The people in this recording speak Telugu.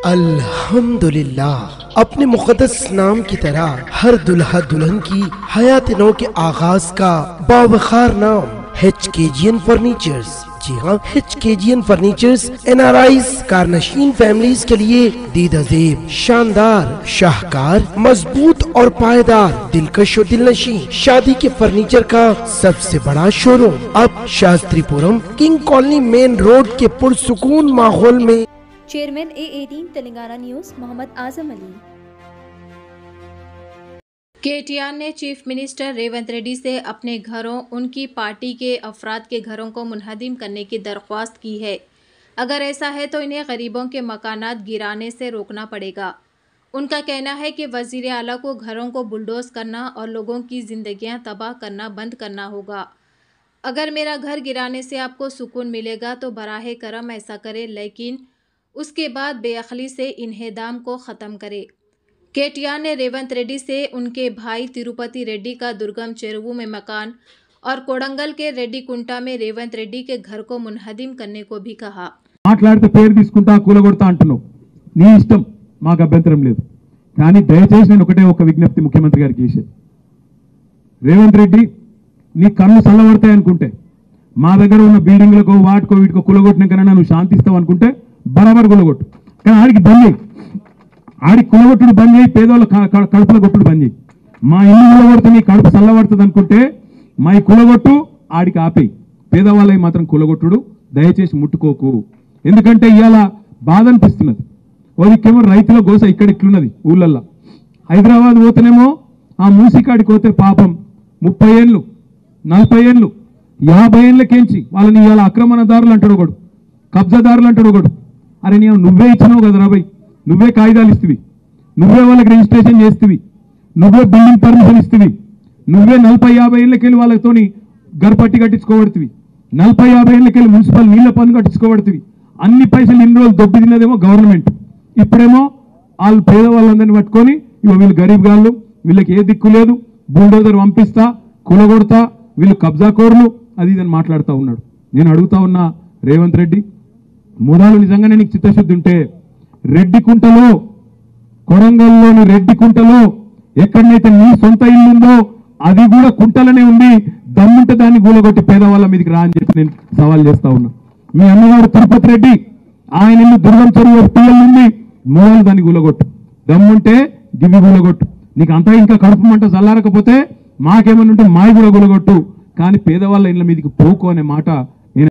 अल्हम्दुलिल्लाह। अपने मुक़द्दस नाम की तरह हर दुल्हा दुल्हन की हयात नौ के आगाज का बावखार नाम HKGN फर्नीचर्स। जी हाँ, HKGN फर्नीचर्स NRIs कारनशीन फैमिलीज के लिए दीदाजेब, शानदार, शाहकार, मजबूत और पायदार, दिलकश और दिलनशी शादी के फर्नीचर का सबसे बड़ा शोरूम अब Shastripuram king colony main road के पुरसुकून माहौल में। Chairman A18 Telangana news Mohammed Azam Ali. KTR ने चीफ मिनिस्टर रेवंत रेड्डी से अपने घरों उनकी पार्टी के अफराद के घरों को मुनहदिम करने की दरख्वास्त की है। अगर ऐसा है तो इन्हें गरीबों के मकानात गिराने से रोकना पड़ेगा। उनका कहना है कि वज़ीर आला को घरों को बुलडोज करना और लोगों की ज़िंदगियां तबाह करना बंद करना होगा। अगर मेरा घर गिराने से आपको सुकून मिलेगा तो बराहे करम ऐसा करें, लेकिन उसके बाद बेअखली से इन्हेदाम को ख़त्म करे। KTR ने रेवंत रेड्डी से उनके भाई तिरुपति रेड्डी का दुर्गम चेरुवु में मकान और कोडंगल के रेड्डी कुंटा में रेवंत रेड्डी के घर को मुनहदिम करने को भी कहा। మాట్లాడితే పేరు తీసుకుంటా కూలగొడతా అంటున్నావు, నీ ఇష్టం, మాకు అభ్యంతరం లేదు. కానీ దయచేసి నేను ఒక విజ్ఞప్తి ముఖ్యమంత్రి గారికి చేసేది, రేవంత్ రెడ్డి నీ కన్ను చల్లబడతాయి అనుకుంటే మా దగ్గర ఉన్న బిల్డింగ్లకు వాటికో వీటికో కూలగొట్టిన కన్నా నువ్వు శాంతిస్తావు అనుకుంటే బరాబర్ కూలగొట్టు. కానీ ఆడికి బంద్ చేయి, ఆడి కూలగొట్టుడు బంద్ చేయి, పేదోళ్ళ కడుపుల కొట్టుడు బంద్ చేయి. మా ఇల్లు కూలగొడితే నీ కడుపు చల్లబడుతుంది అనుకుంటే మా కూలగొట్టు, ఆడికి ఆపేయి. పేదవాళ్ళకి మాత్రం కూలగొట్టుడు దయచేసి ముట్టుకోకు. ఎందుకంటే ఇవాళ బాధ అనిపిస్తున్నది. ఓదికేమో రైతుల గోస ఇక్కడ ఇట్లున్నది ఊళ్ళల్లో. హైదరాబాద్ పోతేనేమో ఆ మూసికాడికి పోతే పాపం 30 ఏళ్ళు 40 ఏళ్ళు 50 ఏళ్ళకేంచి వాళ్ళని ఇవాళ ఆక్రమణదారులు అంటాడు ఒకడు, కబ్జాదారులు అంటాడు ఒకడు. అరే నువ్వే ఇచ్చినావు కదా రాబాయ్, నువ్వే కాగితాలు ఇస్తువి, నువ్వే వాళ్ళకి రిజిస్ట్రేషన్ చేస్తువి, నువ్వే బిల్డింగ్ పర్మిషన్ ఇస్తువి, నువ్వే 40-50 ఏళ్ళకెళ్ళి వాళ్ళతోని గర్పట్టి కట్టించుకోబడుతుంది, 40-50 ఏళ్ళకెళ్ళి మున్సిపల్ నీళ్ల పన్ను కట్టించుకోబడుతుంది. అన్ని పైసలు ఇన్ని రోజులు దొబ్బి తిన్నదేమో గవర్నమెంట్. ఇప్పుడేమో వాళ్ళు పేదవాళ్ళందరినీ పట్టుకొని ఇవి వీళ్ళు గరీబ్ గాళ్ళు, వీళ్ళకి ఏ దిక్కు లేదు, బుల్డోజర్ పంపిస్తా, కూలగొడతా, వీళ్ళు కబ్జాకోర్లు, అది ఇదని మాట్లాడుతూ ఉన్నాడు. నేను అడుగుతా ఉన్నా రేవంత్ రెడ్డి, మూడాలు నిజంగానే నీకు చిత్తశుద్ధి ఉంటే రెడ్డికుంటలో, కొడంగల్లోని రెడ్డికుంటలో ఎక్కడనైతే నీ సొంత ఇల్లు ఉందో అది కూడా కుంటలనే ఉంది, దమ్ముంటే దాన్ని కూలగొట్టి పేదవాళ్ళ మీదకి రా అని చెప్పి నేను సవాల్ చేస్తా ఉన్నా. మీ అన్నగారు తిరుపతి రెడ్డి, ఆయన ఇల్లు దుర్గం చెరువు పిల్లల నుండి మూలాలు దాన్ని కూలగొట్టు, దమ్ముంటే గివి కూలగొట్టు. నీకు అంతా ఇంకా కడుపు మంట చల్లారకపోతే మాకేమన్నా ఉంటే మాయి కూడా కూలగొట్టు, కానీ పేదవాళ్ళ ఇళ్ళ మీదకి పోకు అనే మాట